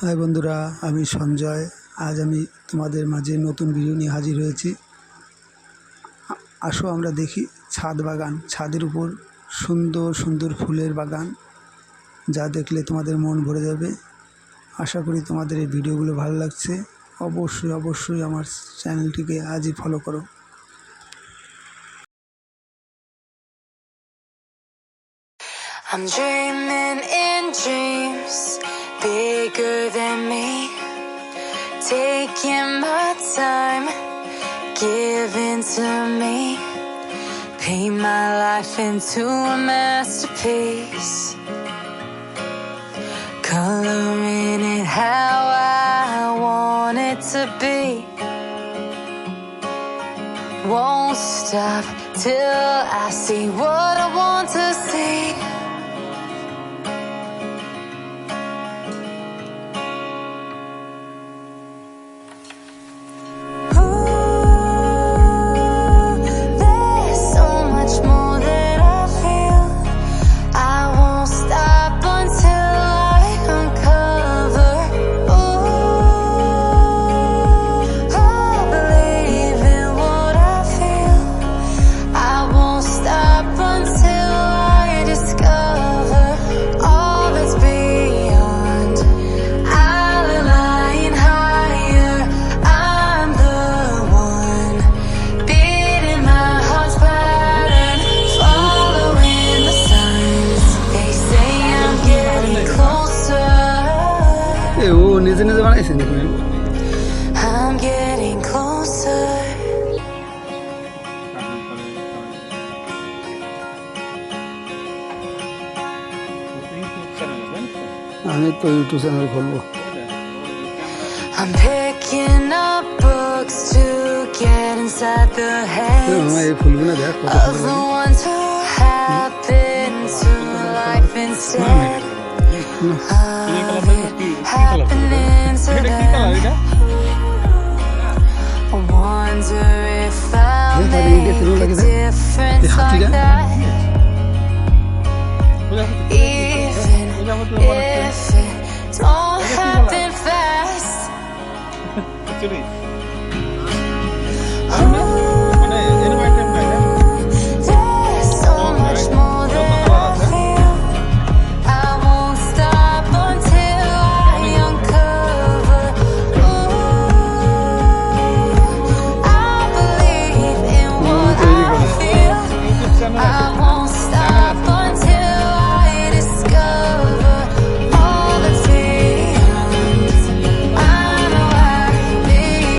High বন্ধুরা, আমি সঞ্জয়। আজ আমি তোমাদের মাঝে নতুন ভিডিও নিয়ে হাজির হয়েছি। আসো আমরা দেখি ছাদ বাগান, ছাদের উপর সুন্দর সুন্দর ফুলের বাগান, যা দেখলে তোমাদের মন ভরে যাবে। আশা করি তোমাদের এই ভিডিওগুলো ভালো লাগছে। অবশ্যই অবশ্যই আমার চ্যানেলটিকে আজই ফলো করো। I'm dreaming in dreams bigger than me, taking my time, giving to me, paint my life into a masterpiece, coloring it how I want it to be. Won't stop till I see what I want to see. ও নিজে নিজে বানাইছে নাকি? I'm getting closer. আমি তো YouTube channel খুলবো। I'm picking up books to get inside the heads of the ones who happen to life instead of it happening to them. I wonder if I'll make a difference like that, even if it don't happen fast.